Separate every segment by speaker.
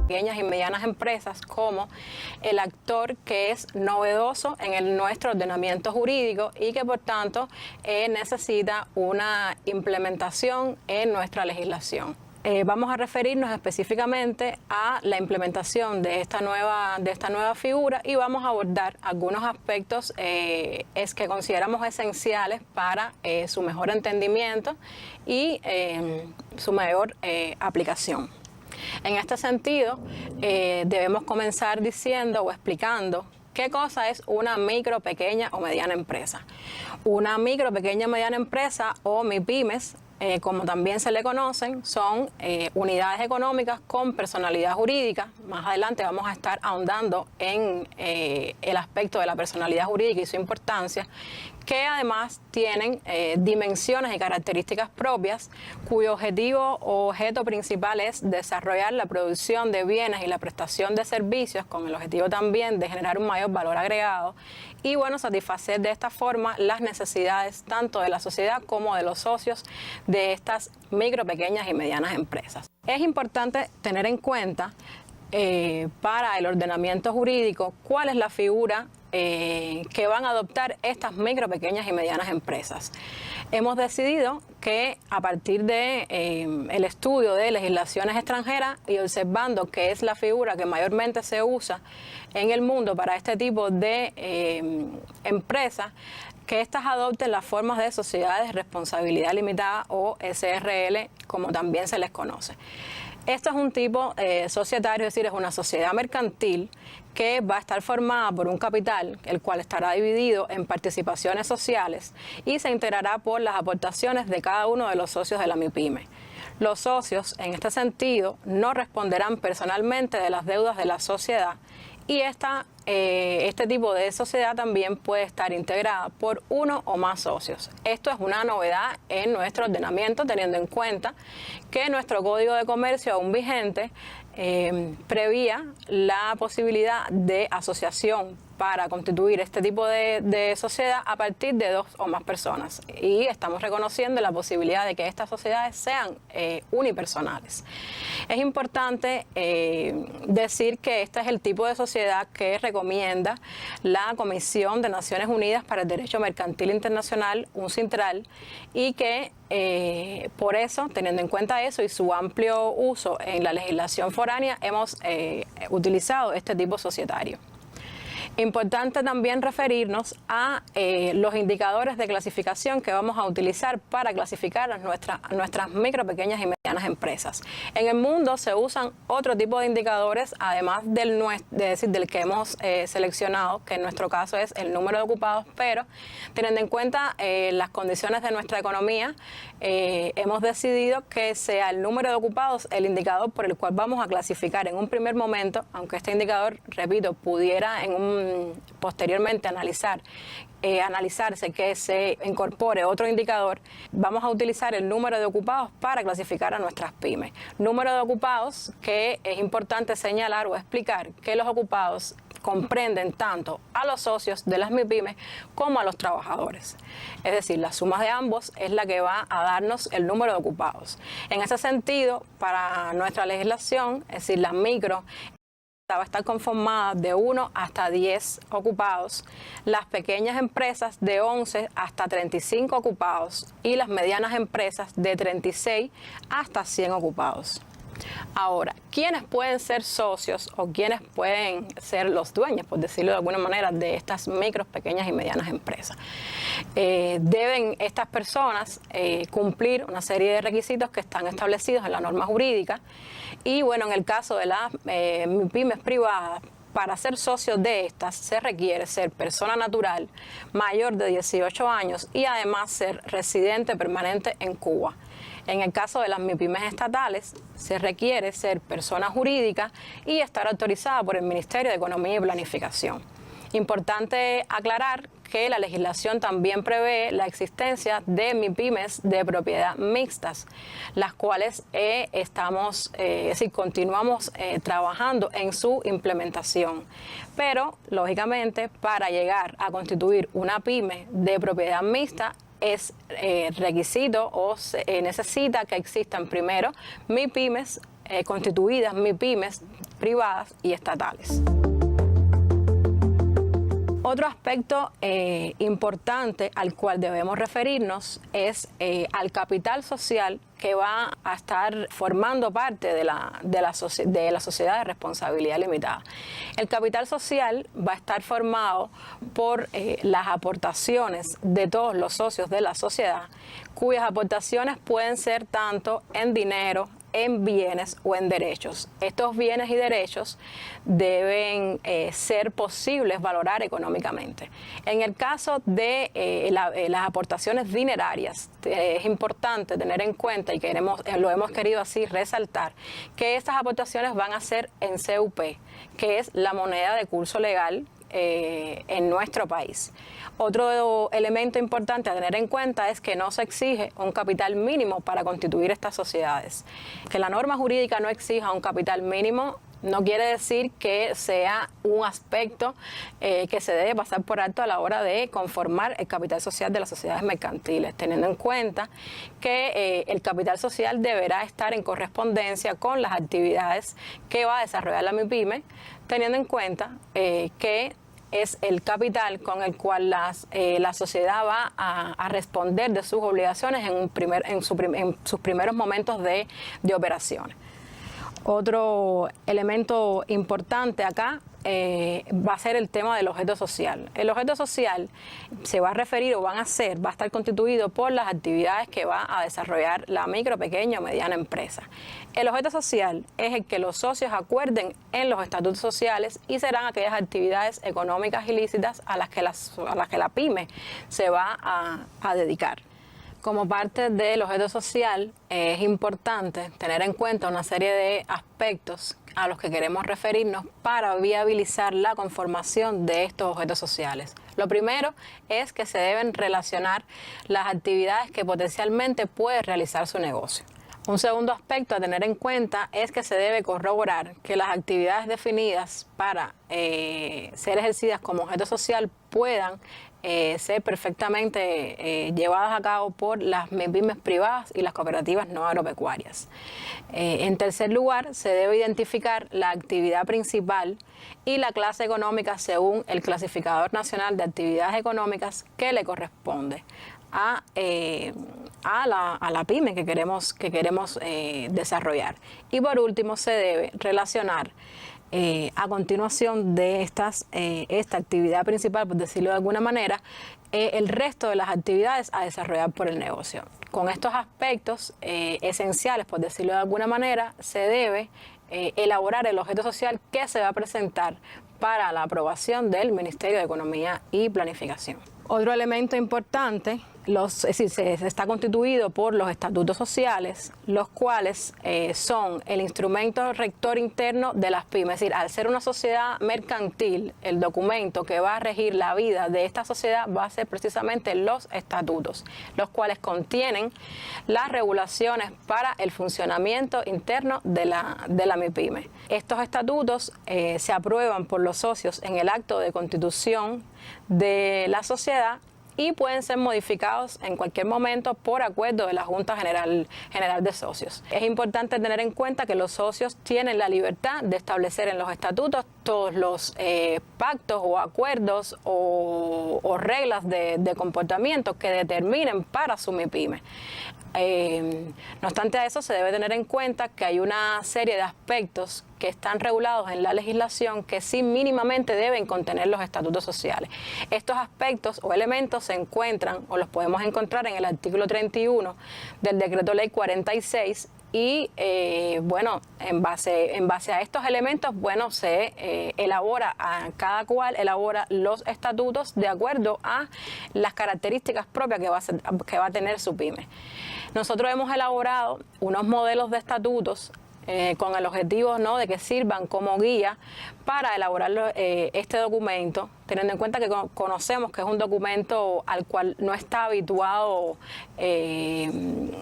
Speaker 1: pequeñas y medianas empresas como el actor que es novedoso en nuestro ordenamiento jurídico y que por tanto necesita una implementación en nuestra legislación. Vamos a referirnos específicamente a la implementación de esta nueva figura y vamos a abordar algunos aspectos que consideramos esenciales para su mejor entendimiento y su mayor aplicación. En este sentido, debemos comenzar diciendo o explicando qué cosa es una micro, pequeña o mediana empresa. Una micro, pequeña o mediana empresa o MIPYMES, como también se le conocen, son unidades económicas con personalidad jurídica. Más adelante vamos a estar ahondando en el aspecto de la personalidad jurídica y su importancia, que además tienen dimensiones y características propias, cuyo objetivo o objeto principal es desarrollar la producción de bienes y la prestación de servicios, con el objetivo también de generar un mayor valor agregado y, bueno, satisfacer de esta forma las necesidades tanto de la sociedad como de los socios de estas micro, pequeñas y medianas empresas. Es importante tener en cuenta para el ordenamiento jurídico cuál es la figura que van a adoptar estas micro, pequeñas y medianas empresas. Hemos decidido que a partir de el estudio de legislaciones extranjeras y observando que es la figura que mayormente se usa en el mundo para este tipo de empresas, que éstas adopten las formas de sociedades de responsabilidad limitada o SRL, como también se les conoce. Esto es un tipo societario, es decir, es una sociedad mercantil que va a estar formada por un capital, el cual estará dividido en participaciones sociales y se integrará por las aportaciones de cada uno de los socios de la MIPYME. Los socios, en este sentido, no responderán personalmente de las deudas de la sociedad y este tipo de sociedad también puede estar integrada por uno o más socios. Esto es una novedad en nuestro ordenamiento, teniendo en cuenta que nuestro Código de Comercio aún vigente prevía la posibilidad de asociación para constituir este tipo de sociedad a partir de 2 o más personas. Y estamos reconociendo la posibilidad de que estas sociedades sean unipersonales. Es importante decir que este es el tipo de sociedad que recomienda la Comisión de Naciones Unidas para el Derecho Mercantil Internacional, UNCITRAL, y que por eso, teniendo en cuenta eso y su amplio uso en la legislación foránea, hemos utilizado este tipo societario. Importante también referirnos a los indicadores de clasificación que vamos a utilizar para clasificar a nuestras micro, pequeñas y medianas empresas. En el mundo se usan otro tipo de indicadores, además del que hemos seleccionado, que en nuestro caso es el número de ocupados, pero teniendo en cuenta las condiciones de nuestra economía, hemos decidido que sea el número de ocupados el indicador por el cual vamos a clasificar en un primer momento, aunque este indicador, repito, pudiera posteriormente analizarse que se incorpore otro indicador. Vamos a utilizar el número de ocupados para clasificar a nuestras pymes. Número de ocupados que es importante señalar o explicar que los ocupados comprenden tanto a los socios de las MIPYMES como a los trabajadores. Es decir, la suma de ambos es la que va a darnos el número de ocupados. En ese sentido, para nuestra legislación, es decir, las micro, va a estar conformada de 1 hasta 10 ocupados, las pequeñas empresas de 11 hasta 35 ocupados y las medianas empresas de 36 hasta 100 ocupados. Ahora, ¿quiénes pueden ser socios o quiénes pueden ser los dueños, por decirlo de alguna manera, de estas micro, pequeñas y medianas empresas? Deben estas personas cumplir una serie de requisitos que están establecidos en la norma jurídica y, bueno, en el caso de las MIPYMES privadas, para ser socio de estas se requiere ser persona natural mayor de 18 años y además ser residente permanente en Cuba. En el caso de las MIPYMES estatales, se requiere ser persona jurídica y estar autorizada por el Ministerio de Economía y Planificación. Importante aclarar que la legislación también prevé la existencia de MIPYMES de propiedad mixtas, las cuales continuamos trabajando en su implementación. Pero, lógicamente, para llegar a constituir una pyme de propiedad mixta, es requisito o necesita que existan primero MIPYMES constituidas, MIPYMES privadas y estatales. Otro aspecto importante al cual debemos referirnos es al capital social que va a estar formando parte de la sociedad de responsabilidad limitada. El capital social va a estar formado por las aportaciones de todos los socios de la sociedad, cuyas aportaciones pueden ser tanto en dinero, en bienes o en derechos. Estos bienes y derechos deben ser posibles valorar económicamente. En el caso de las aportaciones dinerarias, es importante tener en cuenta, y lo hemos querido así resaltar, que estas aportaciones van a ser en CUP, que es la moneda de curso legal en nuestro país. Otro elemento importante a tener en cuenta es que no se exige un capital mínimo para constituir estas sociedades. Que la norma jurídica no exija un capital mínimo no quiere decir que sea un aspecto que se debe pasar por alto a la hora de conformar el capital social de las sociedades mercantiles, teniendo en cuenta que el capital social deberá estar en correspondencia con las actividades que va a desarrollar la MIPYME, teniendo en cuenta que es el capital con el cual la sociedad va a responder de sus obligaciones en sus primeros momentos de operaciones. Otro elemento importante acá va a ser el tema del objeto social. El objeto social se va a referir o va a estar constituido por las actividades que va a desarrollar la micro, pequeña o mediana empresa. El objeto social es el que los socios acuerden en los estatutos sociales y serán aquellas actividades económicas ilícitas a las que la pyme se va a dedicar. Como parte del objeto social, es importante tener en cuenta una serie de aspectos a los que queremos referirnos para viabilizar la conformación de estos objetos sociales. Lo primero es que se deben relacionar las actividades que potencialmente puede realizar su negocio. Un segundo aspecto a tener en cuenta es que se debe corroborar que las actividades definidas para ser ejercidas como objeto social puedan ser perfectamente llevadas a cabo por las MIPYMES privadas y las cooperativas no agropecuarias. En tercer lugar, se debe identificar la actividad principal y la clase económica según el clasificador nacional de actividades económicas que le corresponde a la pyme que queremos desarrollar. Y por último, se debe relacionar a continuación de esta actividad principal, por decirlo de alguna manera, el resto de las actividades a desarrollar por el negocio. Con estos aspectos esenciales, por decirlo de alguna manera, se debe elaborar el objeto social que se va a presentar para la aprobación del Ministerio de Economía y Planificación. Otro elemento importante se está constituido por los estatutos sociales, los cuales son el instrumento rector interno de las pymes. Es decir, al ser una sociedad mercantil, el documento que va a regir la vida de esta sociedad va a ser precisamente los estatutos, los cuales contienen las regulaciones para el funcionamiento interno de la MIPYME. Estos estatutos se aprueban por los socios en el acto de constitución de la sociedad y pueden ser modificados en cualquier momento por acuerdo de la Junta General de Socios. Es importante tener en cuenta que los socios tienen la libertad de establecer en los estatutos todos los pactos o acuerdos o reglas de comportamiento que determinen para su MIPYME. No obstante a eso, se debe tener en cuenta que hay una serie de aspectos que están regulados en la legislación que sí mínimamente deben contener los estatutos sociales. Estos aspectos o elementos se encuentran o los podemos encontrar en el artículo 31 del Decreto Ley 46 y en base a estos elementos, cada cual elabora los estatutos de acuerdo a las características propias que va a tener su pyme. Nosotros hemos elaborado unos modelos de estatutos con el objetivo de que sirvan como guía para elaborar este documento teniendo en cuenta que conocemos que es un documento al cual no está habituado el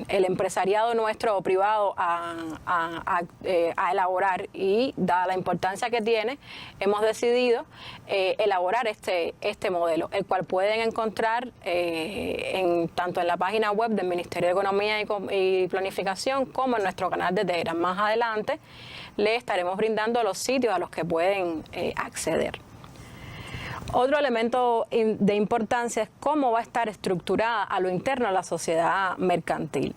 Speaker 1: empresariado nuestro o privado a elaborar, y dada la importancia que tiene, hemos decidido elaborar este modelo, el cual pueden encontrar tanto en la página web del Ministerio de Economía y Planificación como en nuestro canal de Telegram. Más adelante le estaremos brindando los sitios a los que pueden acceder. Otro elemento de importancia es cómo va a estar estructurada a lo interno la sociedad mercantil.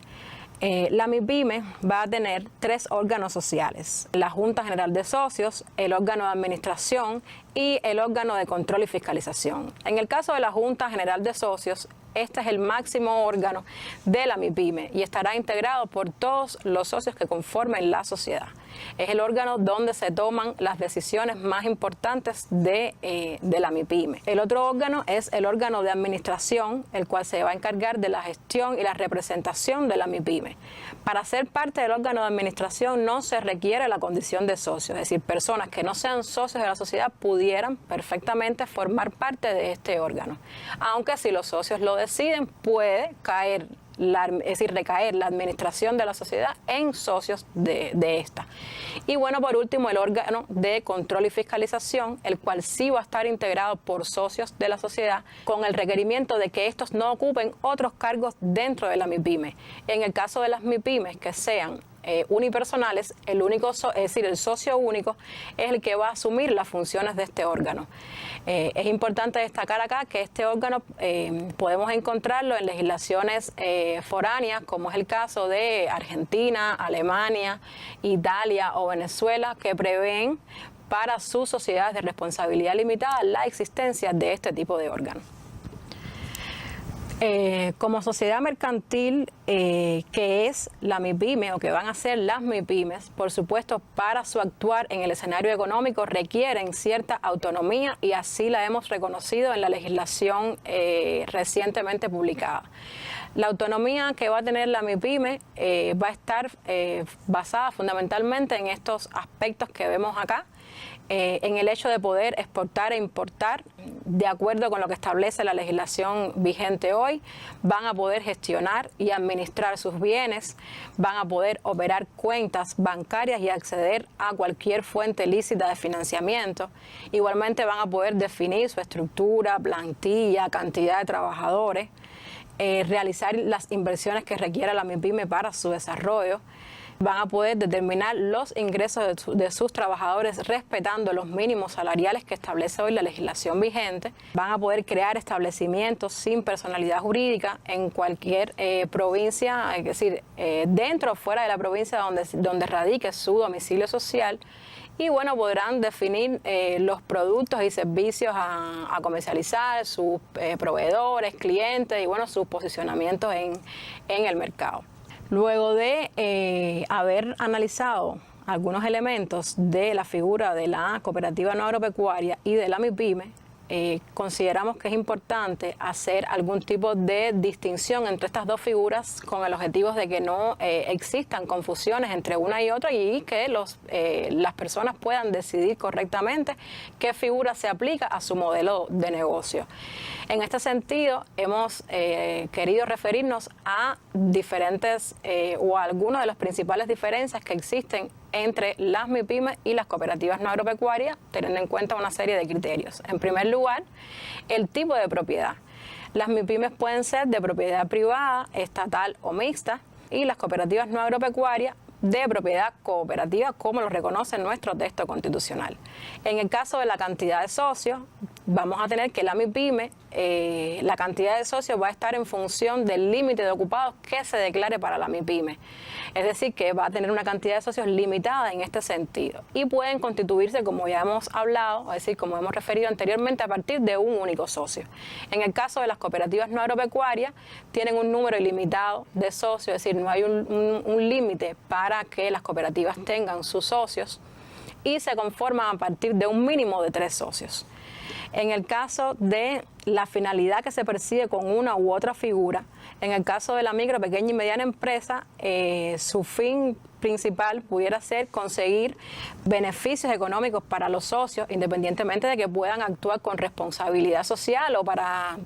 Speaker 1: La MIPYME va a tener 3 órganos sociales: la Junta General de Socios, el órgano de administración y el órgano de control y fiscalización. En el caso de la Junta General de Socios, este es el máximo órgano de la MIPYME y estará integrado por todos los socios que conformen la sociedad. Es el órgano donde se toman las decisiones más importantes de la MIPYME. El otro órgano es el órgano de administración, el cual se va a encargar de la gestión y la representación de la MIPYME. Para ser parte del órgano de administración no se requiere la condición de socio, es decir, personas que no sean socios de la sociedad pudieran perfectamente formar parte de este órgano. Aunque si los socios lo deciden, puede caer recaer la administración de la sociedad en socios de esta. Y bueno, por último, el órgano de control y fiscalización, el cual sí va a estar integrado por socios de la sociedad, con el requerimiento de que estos no ocupen otros cargos dentro de la MIPYME. En el caso de las MIPYMEs que sean unipersonales, el socio único es el que va a asumir las funciones de este órgano. Es importante destacar acá que este órgano podemos encontrarlo en legislaciones foráneas, como es el caso de Argentina, Alemania, Italia o Venezuela, que prevén para sus sociedades de responsabilidad limitada la existencia de este tipo de órgano. Como sociedad mercantil, que es la MIPYME o que van a ser las MIPYMEs, por supuesto, para su actuar en el escenario económico requieren cierta autonomía, y así la hemos reconocido en la legislación recientemente publicada. La autonomía que va a tener la MIPYME va a estar basada fundamentalmente en estos aspectos que vemos acá. En el hecho de poder exportar e importar de acuerdo con lo que establece la legislación vigente hoy, van a poder gestionar y administrar sus bienes, van a poder operar cuentas bancarias y acceder a cualquier fuente lícita de financiamiento. Igualmente van a poder definir su estructura, plantilla, cantidad de trabajadores, realizar las inversiones que requiera la MIPYME para su desarrollo. Van a poder determinar los ingresos de sus trabajadores respetando los mínimos salariales que establece hoy la legislación vigente. Van a poder crear establecimientos sin personalidad jurídica en cualquier provincia, es decir, dentro o fuera de la provincia donde radique su domicilio social. Y bueno, podrán definir los productos y servicios a comercializar, sus proveedores, clientes y bueno, sus posicionamientos en el mercado. Luego de haber analizado algunos elementos de la figura de la cooperativa no agropecuaria y de la MIPYME, consideramos que es importante hacer algún tipo de distinción entre estas dos figuras con el objetivo de que no existan confusiones entre una y otra, y que las personas puedan decidir correctamente qué figura se aplica a su modelo de negocio. En este sentido, hemos querido referirnos a diferentes o a algunas de las principales diferencias que existen entre las MIPYME y las cooperativas no agropecuarias, teniendo en cuenta una serie de criterios. En primer lugar, el tipo de propiedad. Las MIPYMEs pueden ser de propiedad privada, estatal o mixta, y las cooperativas no agropecuarias de propiedad cooperativa, como lo reconoce nuestro texto constitucional. En el caso de la cantidad de socios, vamos a tener que la MIPYME, la cantidad de socios va a estar en función del límite de ocupados que se declare para la MIPYME. Es decir, que va a tener una cantidad de socios limitada en este sentido. Y pueden constituirse, como ya hemos hablado, es decir, como hemos referido anteriormente, a partir de un único socio. En el caso de las cooperativas no agropecuarias, tienen un número ilimitado de socios, es decir, no hay un límite para que las cooperativas tengan sus socios, y se conforman a partir de un mínimo de 3 socios. En el caso de la finalidad que se persigue con una u otra figura, en el caso de la micro, pequeña y mediana empresa, su fin principal pudiera ser conseguir beneficios económicos para los socios, independientemente de que puedan actuar con responsabilidad social o para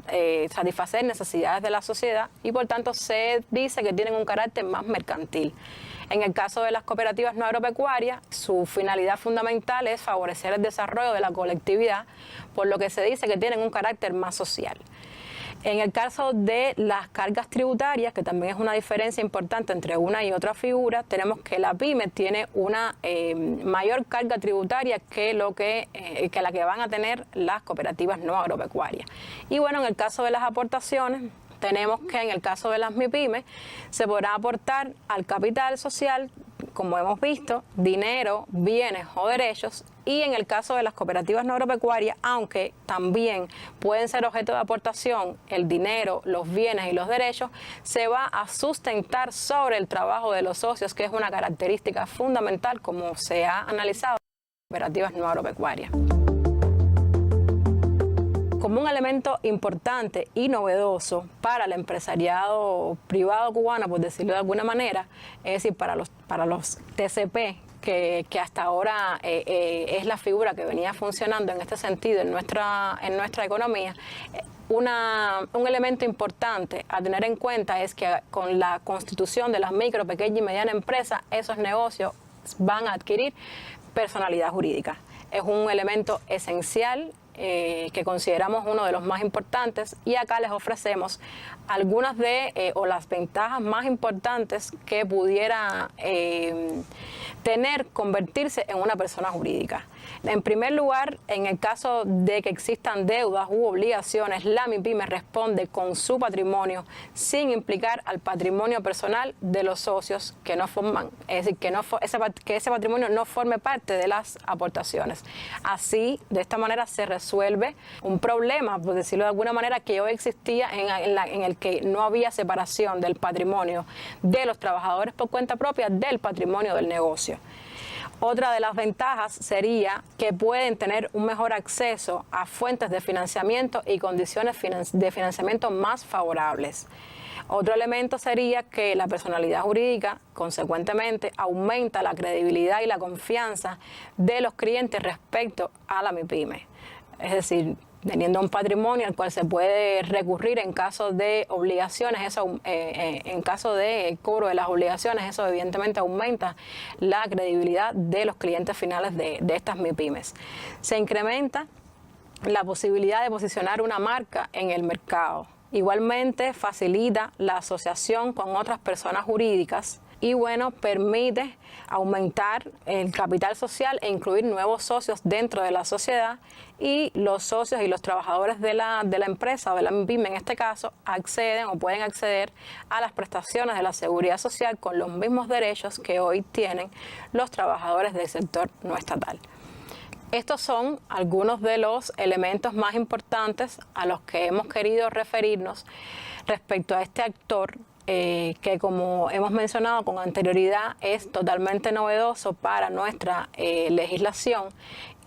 Speaker 1: satisfacer necesidades de la sociedad, y por tanto se dice que tienen un carácter más mercantil. En el caso de las cooperativas no agropecuarias, su finalidad fundamental es favorecer el desarrollo de la colectividad, por lo que se dice que tienen un carácter más social. En el caso de las cargas tributarias, que también es una diferencia importante entre una y otra figura, tenemos que la PYME tiene una mayor carga tributaria que la que van a tener las cooperativas no agropecuarias. Y bueno, en el caso de las aportaciones, tenemos que en el caso de las MIPYME se podrá aportar al capital social, como hemos visto, dinero, bienes o derechos, y en el caso de las cooperativas no agropecuarias, aunque también pueden ser objeto de aportación el dinero, los bienes y los derechos, se va a sustentar sobre el trabajo de los socios, que es una característica fundamental como se ha analizado en las cooperativas no agropecuarias. Como un elemento importante y novedoso para el empresariado privado cubano, por decirlo de alguna manera, es decir, para los TCP, que hasta ahora es la figura que venía funcionando en este sentido en nuestra economía, un elemento importante a tener en cuenta es que con la constitución de las micro, pequeñas y medianas empresas, esos negocios van a adquirir personalidad jurídica. Es un elemento esencial que consideramos uno de los más importantes, y acá les ofrecemos algunas o las ventajas más importantes que pudiera convertirse en una persona jurídica. En primer lugar, en el caso de que existan deudas u obligaciones, la MIPYME responde con su patrimonio sin implicar al patrimonio personal de los socios que no forman, es decir, que ese patrimonio no forme parte de las aportaciones. Así, de esta manera se resuelve un problema, por decirlo de alguna manera, que hoy existía en el que no había separación del patrimonio de los trabajadores por cuenta propia del patrimonio del negocio. Otra de las ventajas sería que pueden tener un mejor acceso a fuentes de financiamiento y condiciones de financiamiento más favorables. Otro elemento sería que la personalidad jurídica, consecuentemente, aumenta la credibilidad y la confianza de los clientes respecto a la MIPYME. Es decir, teniendo un patrimonio al cual se puede recurrir en caso de obligaciones, en caso de cobro de las obligaciones, eso evidentemente aumenta la credibilidad de los clientes finales de estas MIPYMEs. Se incrementa la posibilidad de posicionar una marca en el mercado. Igualmente facilita la asociación con otras personas jurídicas y bueno, permite aumentar el capital social e incluir nuevos socios dentro de la sociedad, y los socios y los trabajadores de la empresa o de la MIPYME en este caso acceden o pueden acceder a las prestaciones de la seguridad social con los mismos derechos que hoy tienen los trabajadores del sector no estatal. Estos son algunos de los elementos más importantes a los que hemos querido referirnos respecto a este actor que, como hemos mencionado con anterioridad, es totalmente novedoso para nuestra legislación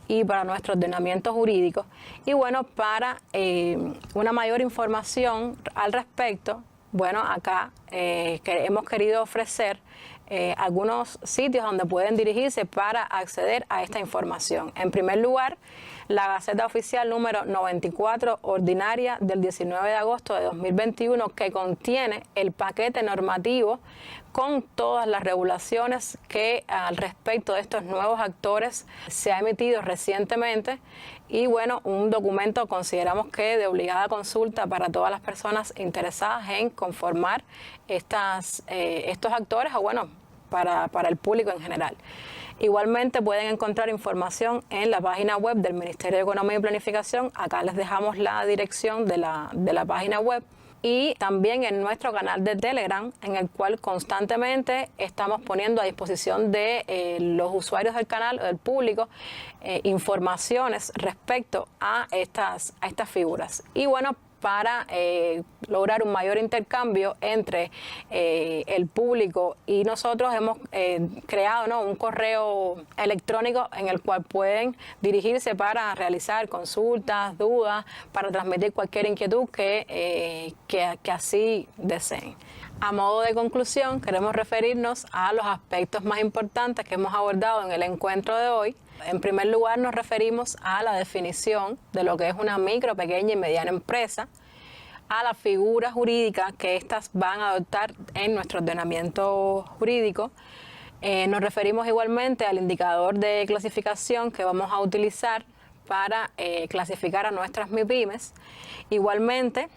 Speaker 1: y para nuestro ordenamiento jurídico. Y bueno, para una mayor información al respecto, bueno, acá hemos querido ofrecer algunos sitios donde pueden dirigirse para acceder a esta información. En primer lugar, la Gaceta Oficial número 94 ordinaria del 19 de agosto de 2021, que contiene el paquete normativo con todas las regulaciones que al respecto de estos nuevos actores se ha emitido recientemente, y bueno, un documento consideramos que de obligada consulta para todas las personas interesadas en conformar estos actores, o bueno, para el público en general. Igualmente pueden encontrar información en la página web del Ministerio de Economía y Planificación. Acá les dejamos la dirección de la página web, y también en nuestro canal de Telegram, en el cual constantemente estamos poniendo a disposición de los usuarios del canal, del público, informaciones respecto a estas figuras. Y bueno, para lograr un mayor intercambio entre el público y nosotros. Hemos creado, ¿no?, un correo electrónico en el cual pueden dirigirse para realizar consultas, dudas, para transmitir cualquier inquietud que así deseen. A modo de conclusión, queremos referirnos a los aspectos más importantes que hemos abordado en el encuentro de hoy. En primer lugar, nos referimos a la definición de lo que es una micro, pequeña y mediana empresa, a la figura jurídica que éstas van a adoptar en nuestro ordenamiento jurídico. Nos referimos igualmente al indicador de clasificación que vamos a utilizar para clasificar a nuestras MIPYMES. Igualmente,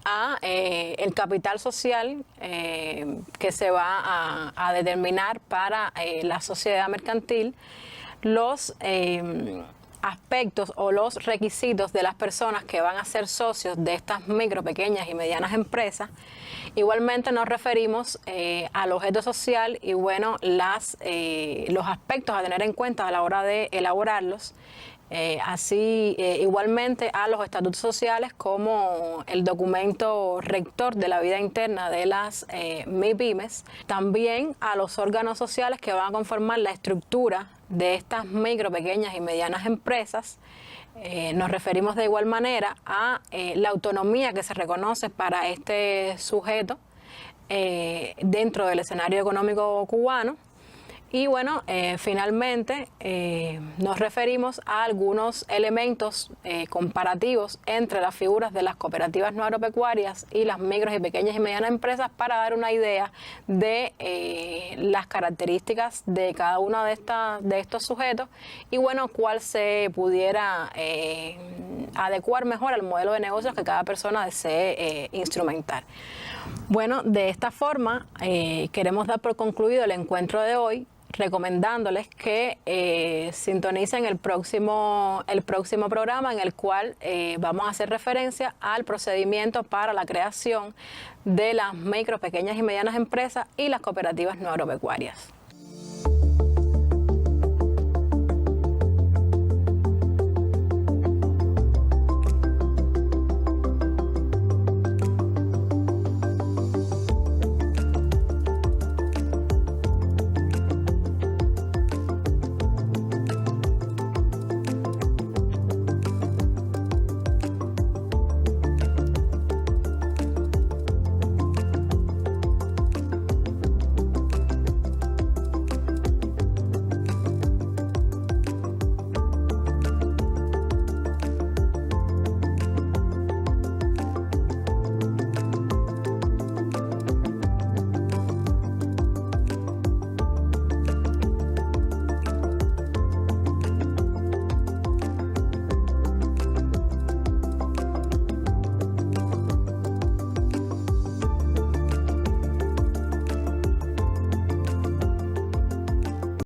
Speaker 1: a el capital social que se va a determinar para la sociedad mercantil, los aspectos o los requisitos de las personas que van a ser socios de estas micro, pequeñas y medianas empresas. Igualmente nos referimos al objeto social y bueno, los aspectos a tener en cuenta a la hora de elaborarlos. Igualmente a los estatutos sociales como el documento rector de la vida interna de las MIPYMES, también a los órganos sociales que van a conformar la estructura de estas micro, pequeñas y medianas empresas. Nos referimos de igual manera a la autonomía que se reconoce para este sujeto dentro del escenario económico cubano. Y bueno, finalmente nos referimos a algunos elementos comparativos entre las figuras de las cooperativas no agropecuarias y las micros y pequeñas y medianas empresas para dar una idea de las características de cada uno de estos sujetos y bueno, cuál se pudiera adecuar mejor al modelo de negocios que cada persona desee instrumentar. Bueno, de esta forma queremos dar por concluido el encuentro de hoy, recomendándoles que sintonicen el próximo programa en el cual vamos a hacer referencia al procedimiento para la creación de las micro, pequeñas y medianas empresas y las cooperativas no agropecuarias.